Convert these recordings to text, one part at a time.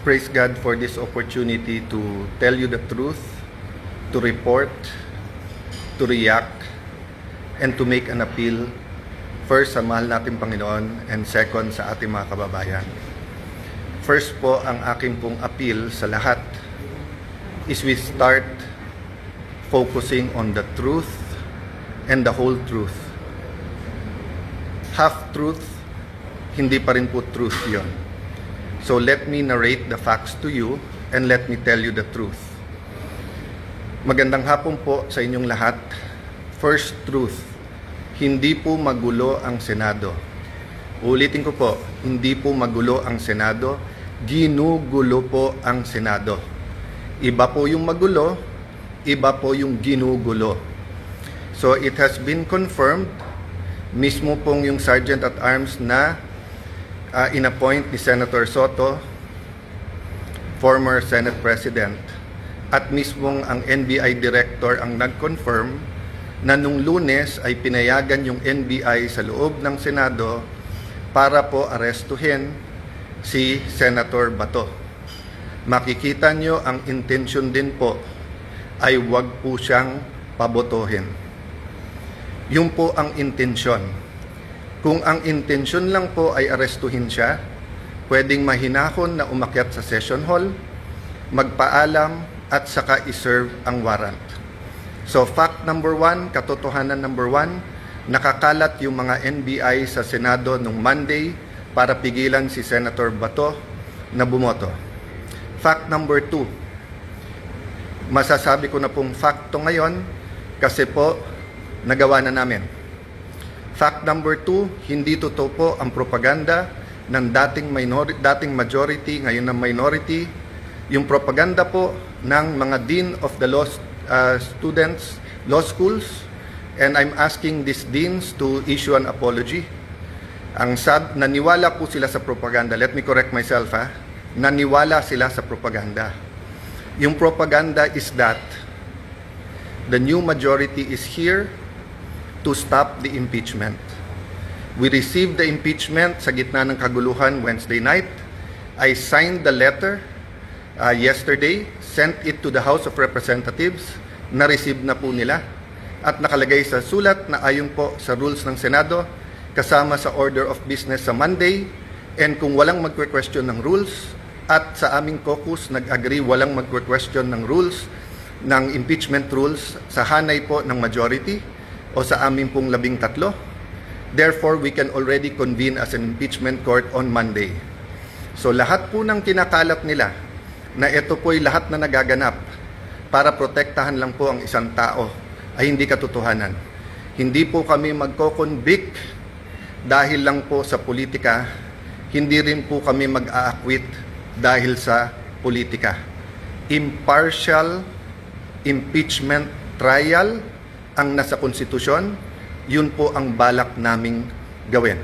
praise God for this opportunity to tell you the truth, to report, to react, and to make an appeal. First, sa mahal nating Panginoon, and second, sa ating mga kababayan. First po, ang aking pong appeal sa lahat is we start focusing on the truth and the whole truth. Half-truth, hindi pa rin po truth yon. So let me narrate the facts to you and let me tell you the truth. Magandang hapon po sa inyong lahat. First truth, hindi po magulo ang Senado. Ulitin ko po, hindi po magulo ang Senado, ginugulo po ang Senado. Iba po yung magulo, iba po yung ginugulo. So it has been confirmed, mismo pong yung Sergeant at Arms na inappoint ni Senator Soto, former Senate President, at mismong ang NBI Director ang nag-confirm na nung Lunes ay pinayagan yung NBI sa loob ng Senado para po arestuhin si Senator Bato. Makikita nyo ang intensyon din po ay wag po siyang pabotohin. Yun po ang intensyon. Kung ang intensyon lang po ay arestuhin siya, pwedeng mahinahon na umakyat sa session hall, magpaalam at saka iserve ang warrant. So fact number 1, katotohanan number 1, nakakalat yung mga NBI sa Senado nung Monday para pigilan si Senator Bato na bumoto. Fact number 2, masasabi ko na pong facto ngayon kasi po nagawa na namin. Fact number 2, hindi totoo po ang propaganda ng dating majority, ngayon ng minority. Yung propaganda po ng mga Dean of the Law Students, Law Schools, and I'm asking these deans to issue an apology. Naniwala po sila sa propaganda. Let me correct myself, ha? Naniwala sila sa propaganda. Yung propaganda is that the new majority is here to stop the impeachment. We received the impeachment sa gitna ng kaguluhan Wednesday night. I signed the letter yesterday, sent it to the House of Representatives, na-receive na po nila, at nakalagay sa sulat na ayon po sa rules ng Senado, kasama sa order of business sa Monday, and kung walang magque-question ng rules, at sa aming caucus nag-agree walang magque-question ng rules, ng impeachment rules, sa hanay po ng majority, o sa aming pong 13. Therefore, we can already convene as an impeachment court on Monday. So lahat po ng kinakalat nila na ito po'y lahat na nagaganap para protektahan lang po ang isang tao ay hindi katotohanan. Hindi po kami magko-convict dahil lang po sa politika. Hindi rin po kami mag-aakwit dahil sa politika. Impartial impeachment trial ang nasa konstitusyon, yun po ang balak naming gawin.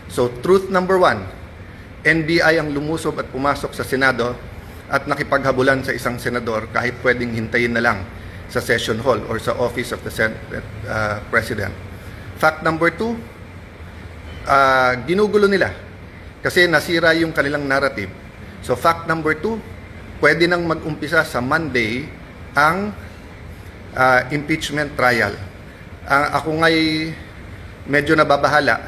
So, truth number 1, NBI ang lumusob at pumasok sa Senado at nakipaghabulan sa isang senador kahit pwedeng hintayin na lang sa session hall or sa office of the Senate President. Fact number 2, ginugulo nila kasi nasira yung kanilang narrative. So, fact number 2, pwede nang mag-umpisa sa Monday ang impeachment trial. Ako nga'y medyo nababahala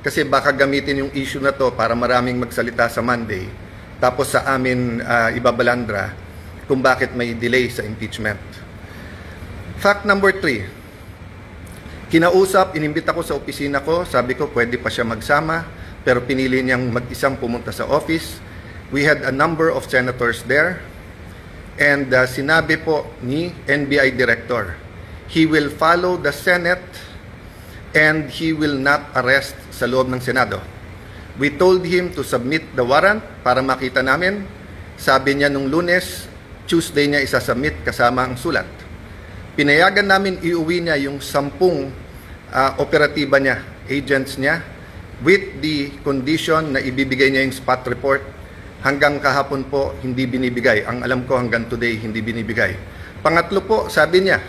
kasi baka gamitin yung issue na to para maraming magsalita sa Monday tapos sa amin ibabalandra kung bakit may delay sa impeachment. Fact number 3, kinausap, inimbita ko sa opisina ko, sabi ko pwede pa siya magsama pero pinili niyang mag-isang pumunta sa office. We had a number of senators there. And sinabi po ni NBI Director, he will follow the Senate and he will not arrest sa loob ng Senado. We told him to submit the warrant para makita namin. Sabi niya nung Lunes, Tuesday niya isasubmit kasama ang sulat. Pinayagan namin iuwi niya yung 10 operatiba niya, agents niya, with the condition na ibibigay niya yung spot report. Hanggang kahapon po, hindi binibigay. Ang alam ko hanggang today, hindi binibigay. Pangatlo po, sabi niya,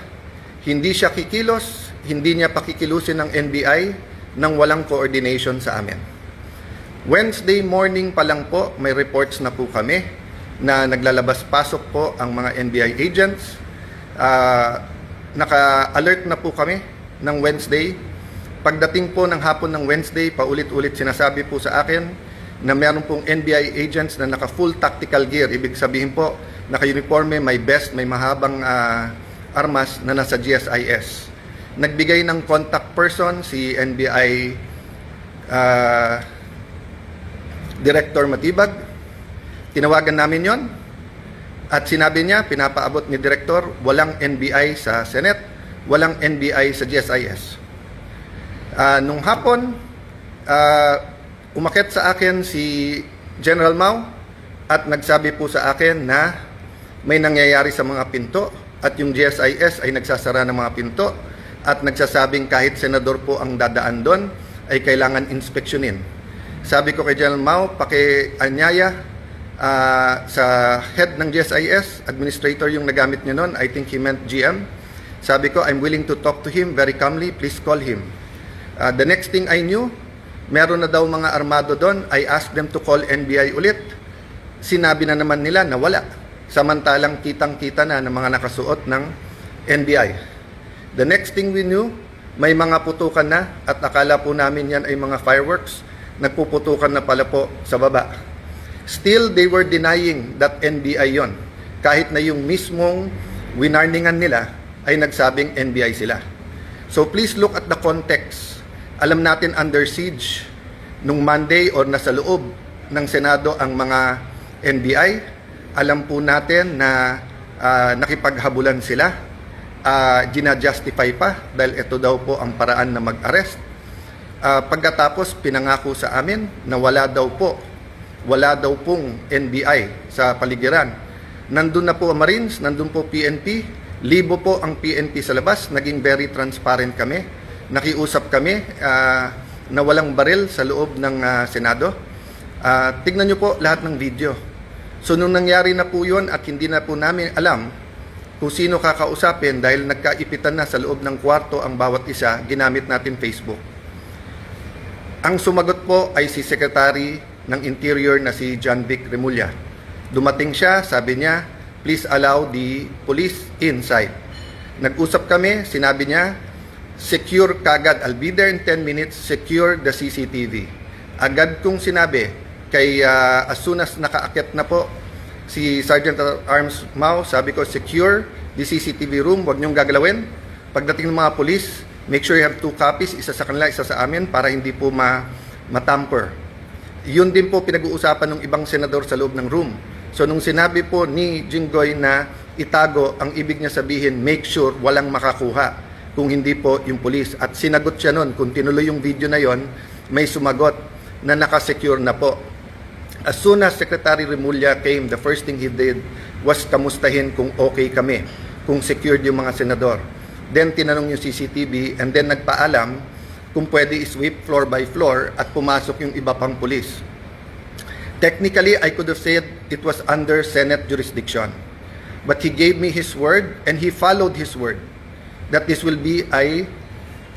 hindi siya kikilos, hindi niya pakikilusin ng NBI nang walang coordination sa amin. Wednesday morning pa lang po, may reports na po kami na naglalabas-pasok po ang mga NBI agents. Naka-alert na po kami ng Wednesday. Pagdating po ng hapon ng Wednesday, paulit-ulit sinasabi po sa akin na meron pong NBI agents na naka-full tactical gear. Ibig sabihin po, naka-uniforme, may vest, may mahabang armas na nasa GSIS. Nagbigay ng contact person si NBI Director Matibag. Tinawagan namin yon at sinabi niya, pinapaabot ni Director, walang NBI sa Senate, walang NBI sa GSIS. Nung hapon, umakyat sa akin si General Mao at nagsabi po sa akin na may nangyayari sa mga pinto at yung GSIS ay nagsasara ng mga pinto at nagsasabing kahit senador po ang dadaan doon ay kailangan inspeksyonin. Sabi ko kay General Mao, pakianyaya sa head ng GSIS, administrator yung nagamit niya noon, I think he meant GM. Sabi ko, I'm willing to talk to him very calmly, please call him. The next thing I knew, meron na daw mga armado doon. I asked them to call NBI ulit. Sinabi na naman nila na wala. Samantalang kitang-kita na ng mga nakasuot ng NBI. The next thing we knew, may mga putukan na at akala po namin yan ay mga fireworks. Nagpuputukan na pala po sa baba. Still, they were denying that NBI yon. Kahit na yung mismong winarningan nila ay nagsabing NBI sila. So please look at the context. Alam natin under siege nung Monday or nasa loob ng Senado ang mga NBI. Alam po natin na nakipaghabulan sila. Gina-justify pa dahil ito daw po ang paraan na mag-arrest. Pagkatapos pinangako sa amin na wala daw pong NBI sa paligiran. Nandun na po ang Marines, nandun po PNP, libo po ang PNP sa labas, naging very transparent kami. Nakiusap kami na walang baril sa loob ng Senado. Tignan nyo po lahat ng video. So nung nangyari na po yun at hindi na po namin alam kung sino kakausapin dahil nagkaipitan na sa loob ng kwarto ang bawat isa, ginamit natin Facebook. Ang sumagot po ay si Secretary ng Interior na si John Vic Remulla. Dumating siya, sabi niya, please allow the police inside. Nag-usap kami, sinabi niya, secure kagad, I'll be there in 10 minutes, secure the CCTV. Agad kong sinabi, kay as soon as nakaakyat na po si Sergeant at Arms Mao, sabi ko, secure the CCTV room, huwag niyong gagalawin. Pagdating ng mga police, make sure you have 2 copies, isa sa kanila, isa sa amin, para hindi po matamper. Yun din po pinag-uusapan ng ibang senador sa loob ng room. So nung sinabi po ni Jinggoy na itago, ang ibig niya sabihin, make sure walang makakuha kung hindi po yung police. At sinagot siya nun, kung tinuloy yung video na yon, may sumagot na nakasecure na po. As soon as Secretary Remulla came, the first thing he did was kamustahin kung okay kami, kung secured yung mga senador. Then tinanong yung CCTV and then nagpaalam kung pwede i-sweep floor by floor at pumasok yung iba pang pulis. Technically, I could have said it was under Senate jurisdiction. But he gave me his word and he followed his word that this will be a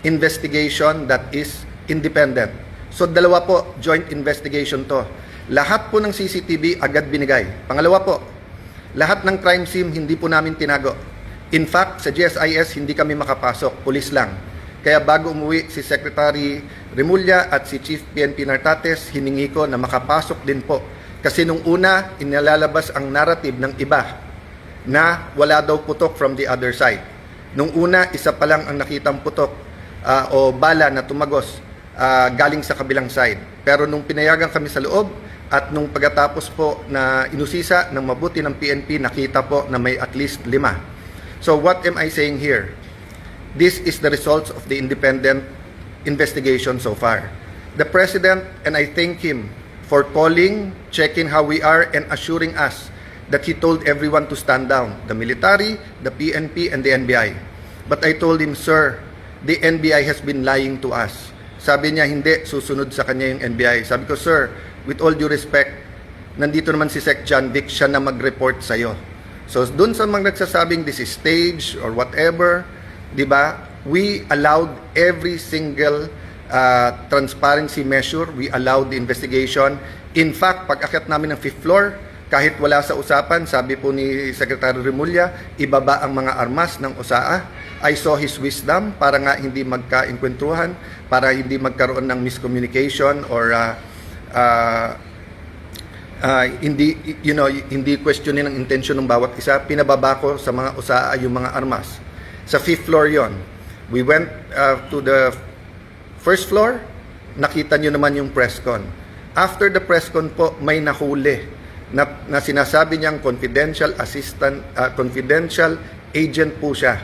investigation that is independent. So dalawa po, joint investigation to. Lahat po ng CCTV agad binigay. Pangalawa po, lahat ng crime scene hindi po namin tinago. In fact, sa GSIS hindi kami makapasok, pulis lang. Kaya bago umuwi si Secretary Remulla at si Chief PNP Nartates, hiningi ko na makapasok din po. Kasi nung una, inilalabas ang narrative ng iba na wala daw putok from the other side. Nung una, isa pa lang ang nakitang putok o bala na tumagos galing sa kabilang side. Pero nung pinayagan kami sa loob at nung pagkatapos po na inusisa ng mabuti ng PNP, nakita po na may at least 5. So what am I saying here? This is the results of the independent investigation so far. The President, and I thank him for calling, checking how we are, and assuring us that he told everyone to stand down, the military, the PNP, and the NBI. But I told him, sir, the NBI has been lying to us. Sabi niya, hindi, susunod sa kanya yung NBI. Sabi ko, sir, with all due respect, nandito naman si Sec John Vic, siya na mag-report sa'yo. So, dun sa mga nagsasabing this is stage or whatever, di ba, we allowed every single transparency measure. We allowed the investigation. In fact, pag akyat namin ng 5th floor, Kahit wala sa usapan, sabi po ni Secretary Remulla, ibaba ang mga armas ng OSAA. I saw his wisdom para nga hindi magka-enkwentuhan, para hindi magkaroon ng miscommunication or hindi questionin ang intention ng bawat isa. Pinababa ko sa mga OSAA yung mga armas. Sa 5th floor yon. We went to the first floor, nakita nyo naman yung press con. After the press con po, may nahuli na sinasabi niyang confidential agent po siya.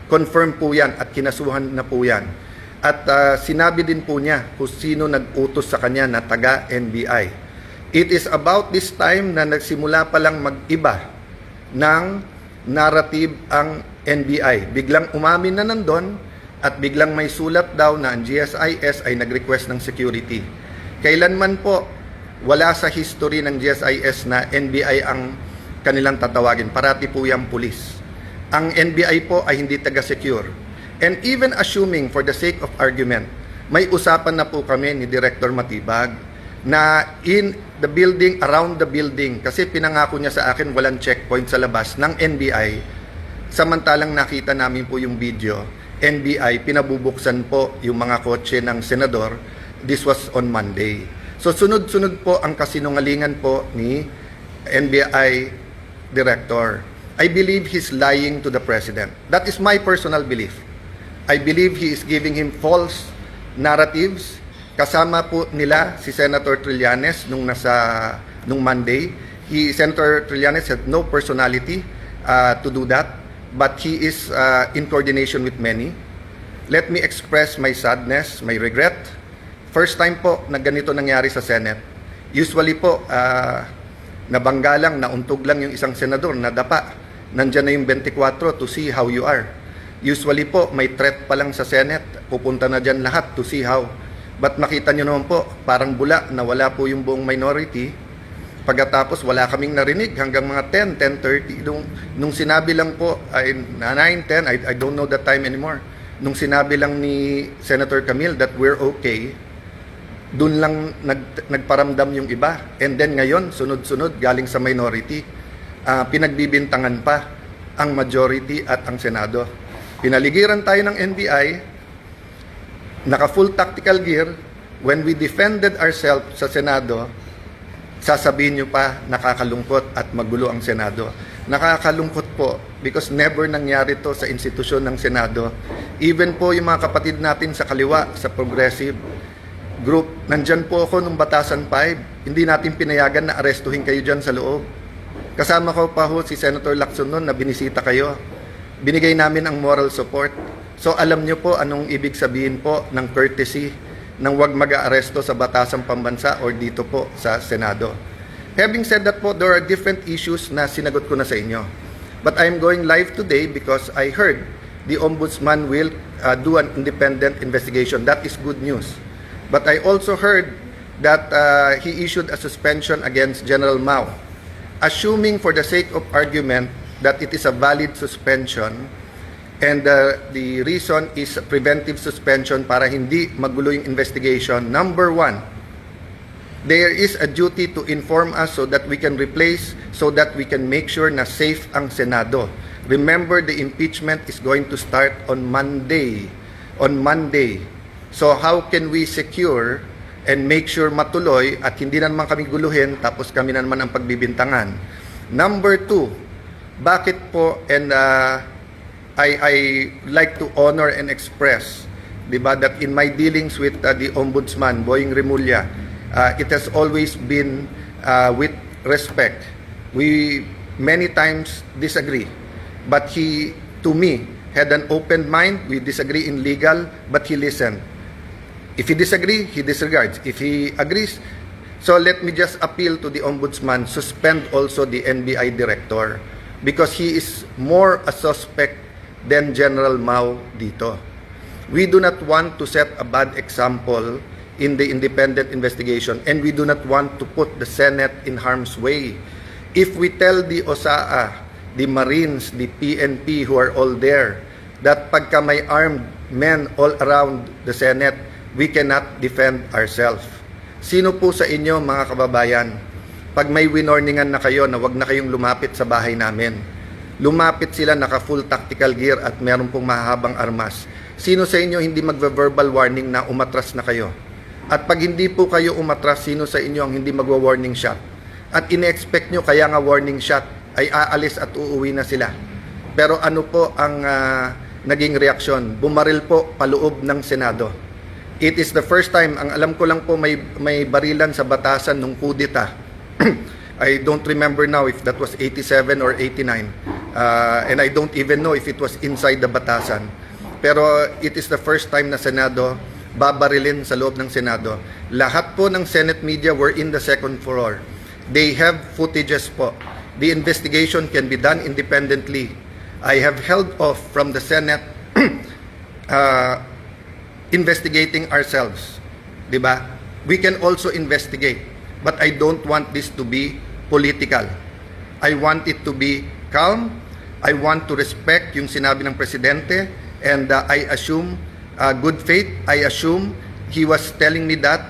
Confirm po yan at kinasuhan na po yan. At sinabi din po niya kung sino nag-utos sa kanya na taga-NBI. It is about this time na nagsimula palang mag-iba ng narrative ang NBI. Biglang umamin na nandun at biglang may sulat daw na ang GSIS ay nag-request ng security. Kailanman po, wala sa history ng GSIS na NBI ang kanilang tatawagin. Parati po yung pulis. Ang NBI po ay hindi taga-secure. And even assuming for the sake of argument, may usapan na po kami ni Director Matibag na in the building, around the building, kasi pinangako niya sa akin walang checkpoint sa labas ng NBI. Samantalang nakita namin po yung video, NBI, pinabubuksan po yung mga kotse ng senador. This was on Monday. So sunod-sunod po ang kasinungalingan po ni NBI Director. I believe he's lying to the President. That is my personal belief. I believe he is giving him false narratives. Kasama po nila si Senator Trillanes nung Monday. Senator Trillanes had no personality to do that, but he is in coordination with many. Let me express my sadness, my regret. First time po na ganito nangyari sa Senate. Usually po, nabangga lang, nauntog lang yung isang senador, nadapa. Nandyan na yung 24 to see how you are. Usually po, may threat pa lang sa Senate. Pupunta na dyan lahat to see how. But makita nyo naman po, parang bula na wala po yung buong minority. Pagkatapos, wala kaming narinig hanggang mga 10, 10:30. Nung sinabi lang po, ay 9, 10, I don't know the time anymore. Nung sinabi lang ni Senator Camille that we're okay, doon lang nagparamdam yung iba. And then ngayon, sunod-sunod, galing sa minority, pinagbibintangan pa ang majority at ang Senado. Pinaligiran tayo ng NBI, naka-full tactical gear. When we defended ourselves sa Senado, sasabihin nyo pa, nakakalungkot at magulo ang Senado. Nakakalungkot po because never nangyari to sa institusyon ng Senado. Even po yung mga kapatid natin sa kaliwa, sa progressive group, nandyan po ako nung Batasan 5. Hindi natin pinayagan na arestuhin kayo dyan sa loob. Kasama ko pa ho si Senator Lacson noon na binisita kayo. Binigay namin ang moral support. So alam nyo po anong ibig sabihin po ng courtesy ng wag mag-aaresto sa Batasang Pambansa or dito po sa Senado. Having said that po, there are different issues na sinagot ko na sa inyo. But I'm going live today because I heard the Ombudsman will do an independent investigation. That is good news. But I also heard that he issued a suspension against General Mao. Assuming for the sake of argument that it is a valid suspension and the reason is preventive suspension para hindi magulo yung investigation, number one, there is a duty to inform us so that we can replace, so that we can make sure na safe ang Senado. Remember, the impeachment is going to start on Monday. On Monday. So how can we secure and make sure matuloy at hindi na naman kami guluhin tapos kami na naman ang pagbibintangan? Number two, bakit po, and I like to honor and express, diba, that in my dealings with the Ombudsman, Boying Remulla, it has always been with respect. We many times disagree, but he, to me, had an open mind. We disagree in legal, but he listened. If he disagree, he disregards. If he agrees, so let me just appeal to the Ombudsman, suspend also the NBI Director because he is more a suspect than General Mao dito. We do not want to set a bad example in the independent investigation and we do not want to put the Senate in harm's way. If we tell the OSAA, the Marines, the PNP who are all there, that pagka may armed men all around the Senate, we cannot defend ourselves. Sino po sa inyo, mga kababayan, pag may winorningan na kayo na wag na kayong lumapit sa bahay namin. Lumapit sila naka full tactical gear at meron pong mahahabang armas. Sino sa inyo hindi magva-verbal warning na umatras na kayo? At pag hindi po kayo umatras, sino sa inyo ang hindi magwa-warning shot? At ine-expect nyo kaya nga warning shot ay aalis at uuwi na sila. Pero ano po ang naging reaksyon? Bumaril po paloob ng Senado. It is the first time, ang alam ko lang po may barilan sa batasan nung kudeta. I don't remember now if that was 87 or 89. And I don't even know if it was inside the batasan. Pero it is the first time na Senado babarilin sa loob ng Senado. Lahat po ng Senate media were in the second floor. They have footages po. The investigation can be done independently. I have held off from the Senate investigating ourselves. Diba? We can also investigate. But I don't want this to be political. I want it to be calm. I want to respect yung sinabi ng Presidente. And I assume good faith. I assume he was telling me that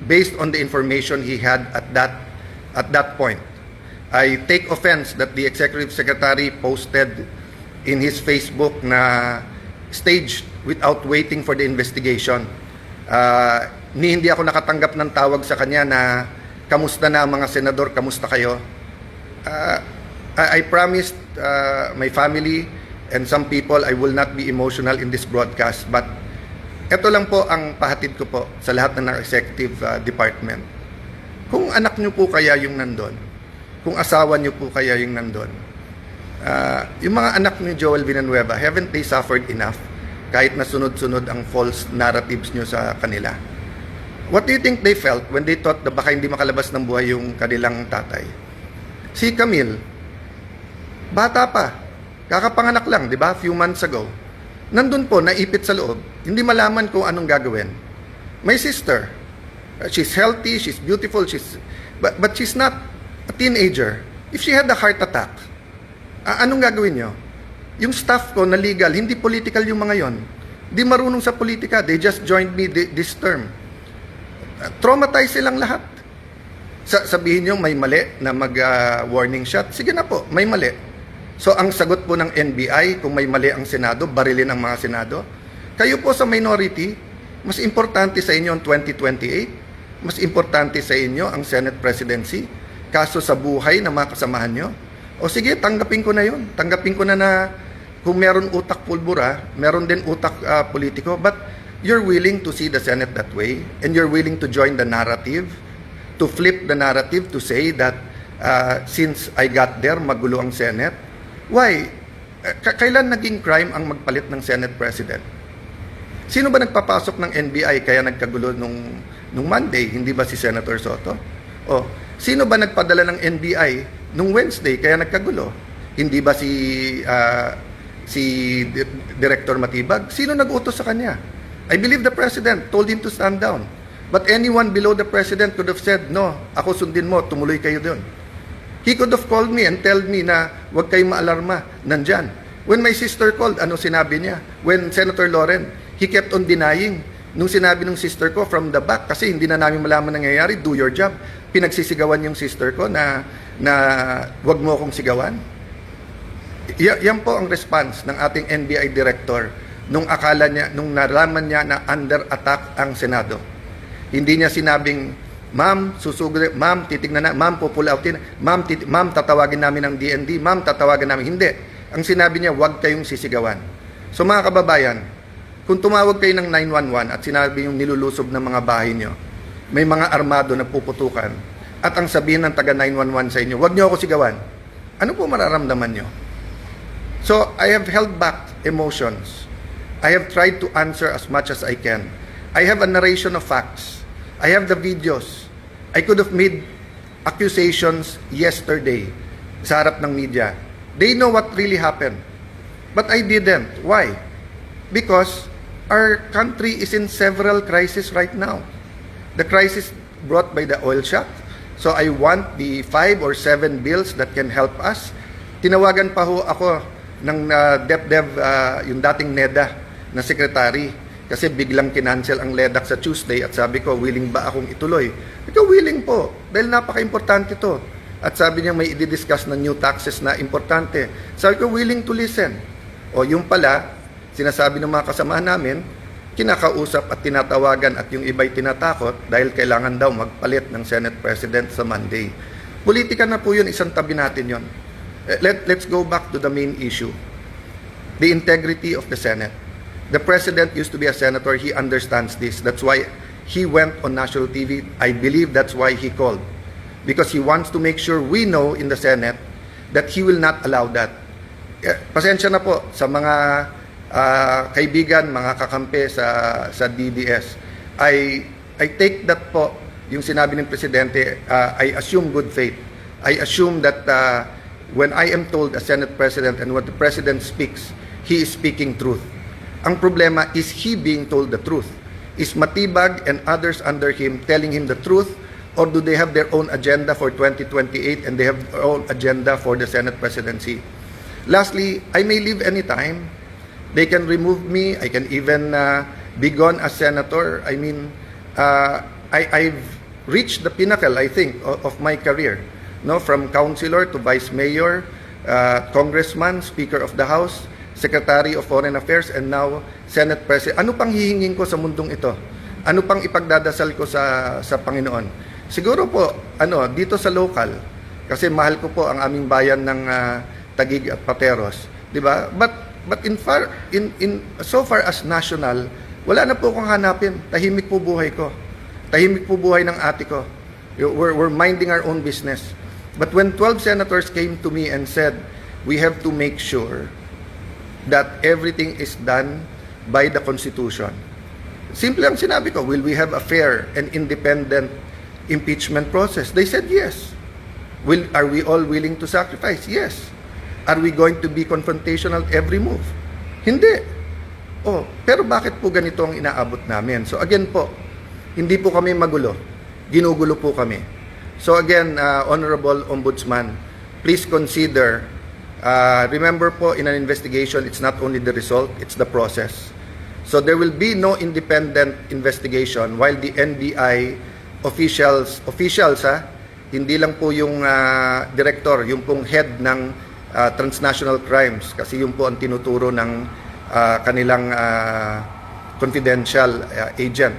based on the information he had at that point. I take offense that the Executive Secretary posted in his Facebook na staged without waiting for the investigation. Hindi ako nakatanggap ng tawag sa kanya na kamusta na mga senador, kamusta kayo? I promised my family and some people I will not be emotional in this broadcast, but ito lang po ang pahatid ko po sa lahat ng executive department. Kung anak nyo po kaya yung nandun, kung asawa nyo po kaya yung nandun, yung mga anak ni Joel Villanueva, haven't they suffered enough kahit na sunod-sunod ang false narratives nyo sa kanila? What do you think they felt when they thought na baka hindi makalabas ng buhay yung kanilang tatay? Si Camille, bata pa, kakapanganak lang, di ba? Few months ago. Nandun po, naipit sa loob. Hindi malaman kung anong gagawin. My sister, she's healthy, she's beautiful, but she's not a teenager. If she had a heart attack, anong gagawin nyo? Yung staff ko na legal, hindi political yung mga yon. Hindi marunong sa politika. They just joined me this term. Traumatized silang lahat. Sabihin nyo may mali na mag-warning shot. Sige na po, may mali. So ang sagot po ng NBI, kung may mali ang Senado, barilin ang mga Senado. Kayo po sa minority, mas importante sa inyo ang 2028, mas importante sa inyo ang Senate presidency, kaso sa buhay ng mga kasamahan nyo. O sige, tanggapin ko na yun. Tanggapin ko na kung meron utak pulbura, meron din utak politiko, but you're willing to see the Senate that way, and you're willing to join the narrative, to flip the narrative, to say that since I got there, magulo ang Senate. Why? Kailan naging crime ang magpalit ng Senate President? Sino ba nagpapasok ng NBI kaya nagkagulo nung Monday? Hindi ba si Senator Soto? O, sino ba nagpadala ng NBI nung Wednesday kaya nagkagulo? Hindi ba si Director Matibag? Sino nag-utos sa kanya? I believe the President told him to stand down. But anyone below the President could have said, no, ako sundin mo, tumuloy kayo doon. He could have called me and told me na huwag kayong maalarma, nandyan. When my sister called, ano sinabi niya? When Senator Loren, he kept on denying. Nung sinabi ng sister ko from the back, kasi hindi na namin malaman nangyayari, do your job. Pinagsisigawan yung sister ko na huwag mo akong sigawan. Yan po ang response ng ating NBI director nung akala niya, nung nalaman niya na under attack ang Senado. Hindi niya sinabing, ma'am, susugod, ma'am, titignan na, ma'am, pupull outin, ma'am, tatawagin namin ng DND, ma'am, tatawagan namin. Hindi. Ang sinabi niya, huwag kayong sisigawan. So mga kababayan, kung tumawag kayo ng 911 at sinabi yung nilulusob ng mga bahay niyo, may mga armado na puputukan, at ang sabihin ng taga 911 sa inyo, huwag niyo ako sigawan, ano po mararamdaman niyo? So, I have held back emotions. I have tried to answer as much as I can. I have a narration of facts. I have the videos. I could have made accusations yesterday sa harap ng media. They know what really happened. But I didn't. Why? Because our country is in several crises right now. The crisis brought by the oil shock. So I want the 5 or 7 bills that can help us. Tinawagan pa ho ako ng DepDev, yung dating NEDA na secretary. Kasi biglang kinancel ang LEDAC sa Tuesday at sabi ko, willing ba akong ituloy? Ikaw willing po, dahil napaka-importante to. At sabi niya may i-discuss na new taxes na importante. Sabi ko, willing to listen. O yung pala, sinasabi ng mga kasamahan namin, kinakausap at tinatawagan at yung iba'y tinatakot dahil kailangan daw magpalit ng Senate President sa Monday. Politika na po yun, isang tabi natin yun. Let's go back to the main issue. The integrity of the Senate. The President used to be a senator. He understands this. That's why he went on national TV. I believe that's why he called. Because he wants to make sure we know in the Senate that he will not allow that. Pasensya na po sa mga kaibigan, mga kakampi sa DDS. I take that po, yung sinabi ng Presidente, I assume good faith. I assume that when I am told as Senate President and when the President speaks, he is speaking truth. Ang problema is he being told the truth. Is Matibag and others under him telling him the truth, or do they have their own agenda for 2028 and they have their own agenda for the Senate presidency? Lastly, I may leave anytime. They can remove me. I can even be gone as senator. I mean, I've reached the pinnacle, I think, of my career. No, from councilor to vice mayor, congressman, speaker of the House, Secretary of Foreign Affairs, and now Senate President. Ano pang hihingin ko sa mundong ito? Ano pang ipagdadasal ko sa Panginoon? Siguro po, dito sa local, kasi mahal ko po ang aming bayan ng Taguig at Pateros, di ba? But so far as national, wala na po akong hanapin. Tahimik po buhay ko. Tahimik po buhay ng ate ko. We're minding our own business. But when 12 senators came to me and said, we have to make sure that everything is done by the Constitution. Simple ang sinabi ko, will we have a fair and independent impeachment process? They said yes. Are we all willing to sacrifice? Yes. Are we going to be confrontational every move? Hindi. Pero bakit po ganito ang inaabot namin? So again po, hindi po kami magulo. Ginugulo po kami. So again, Honorable Ombudsman, please consider, remember po, in an investigation, it's not only the result, it's the process. So there will be no independent investigation while the NBI officials hindi lang po yung director, yung pong head ng transnational crimes, kasi yung po ang tinuturo ng kanilang confidential agent.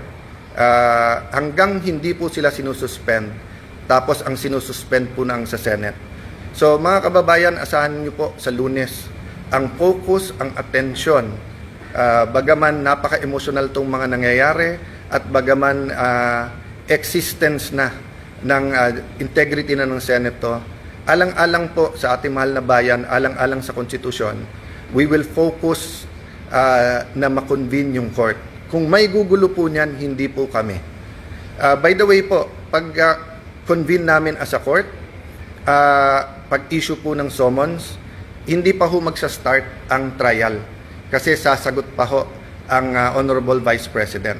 Hanggang hindi po sila sinususpend, tapos ang sinususpend po ng sa Senate. So mga kababayan, asahan niyo po sa Lunes, ang focus, ang atensyon, bagaman napaka-emotional tong mga nangyayari at bagaman existence na ng integrity na ng Senate to, alang-alang po sa ating mahal na bayan, alang-alang sa konstitusyon, we will focus na makonvene yung court. Kung may gugulo po niyan, hindi po kami. By the way po, pag convene namin as a court, pag-issue po ng summons, hindi pa ho magsa-start ang trial kasi sasagot pa ho ang Honorable Vice President.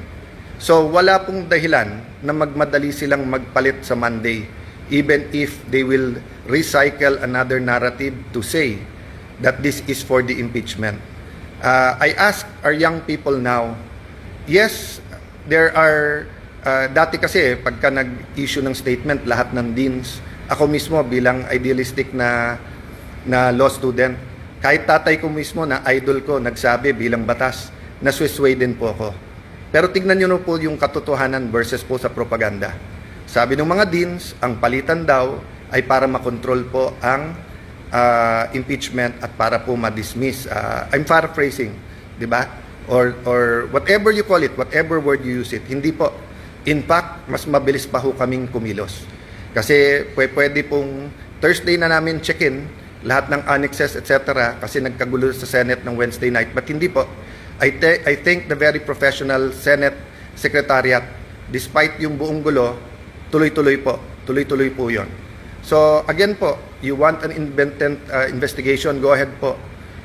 So wala pong dahilan na magmadali silang magpalit sa Monday, even if they will recycle another narrative to say that this is for the impeachment. I ask our young people now, yes, there are, dati kasi pagka nag-issue ng statement lahat ng deans, ako mismo bilang idealistic na law student, kahit tatay ko mismo na idol ko nagsabi bilang batas, naswisway din po ako. Pero tignan nyo na po yung katotohanan versus po sa propaganda. Sabi ng mga deans, ang palitan daw ay para makontrol po ang impeachment at para po ma-dismiss. I'm paraphrasing, di ba? Or whatever you call it, whatever word you use it. Hindi po. In fact, mas mabilis pa ho kaming kumilos. Kasi pwede pong Thursday na namin check-in lahat ng annexes, etc. Kasi nagkagulo sa Senate ng Wednesday night. But hindi po. I think the very professional Senate Secretariat, despite yung buong gulo, tuloy-tuloy po. Tuloy-tuloy po yon. So again po, you want an independent investigation, go ahead po.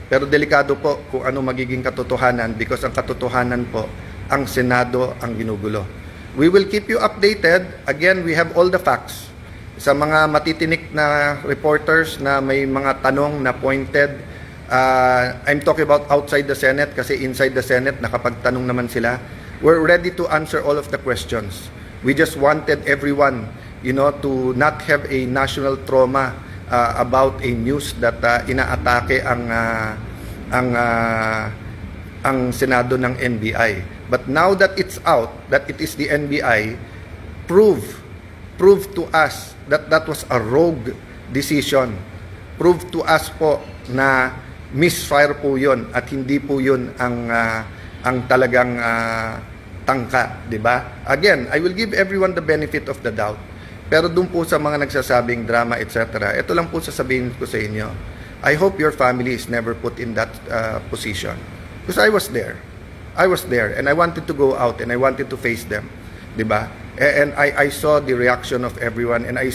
Pero delikado po kung ano magiging katotohanan because ang katotohanan po, ang Senado ang ginugulo. We will keep you updated. Again, we have all the facts. Sa mga matitinik na reporters na may mga tanong na pointed, I'm talking about outside the Senate kasi inside the Senate, nakapagtanong naman sila. We're ready to answer all of the questions. We just wanted everyone, to not have a national trauma about a news that inaatake ang Senado ng NBI. But now that it's out, that it is the NBI, prove to us that that was a rogue decision. Prove to us po na misfire po yun at hindi po yun ang talagang tangka, di ba? Again, I will give everyone the benefit of the doubt. Pero doon po sa mga nagsasabing drama, etc., ito lang po sasabihin ko sa inyo. I hope your family is never put in that position. Because I was there. I was there and I wanted to go out and I wanted to face them. Di ba? And I saw the reaction of everyone and I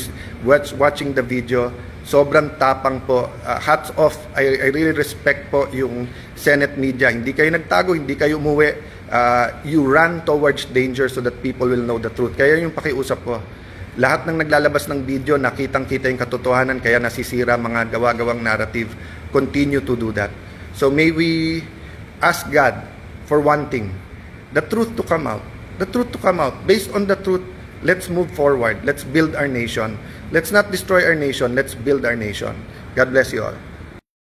watching the video. Sobrang tapang po. Hats off. I really respect po yung Senate media. Hindi kayo nagtago, hindi kayo umuwi. You ran towards danger so that people will know the truth. Kaya yung pakiusap po. Lahat ng naglalabas ng video, nakitang-kita yung katotohanan, kaya nasisira mga gawa-gawang narrative. Continue to do that. So may we ask God for one thing, the truth to come out. The truth to come out. Based on the truth, let's move forward. Let's build our nation. Let's not destroy our nation. Let's build our nation. God bless you all.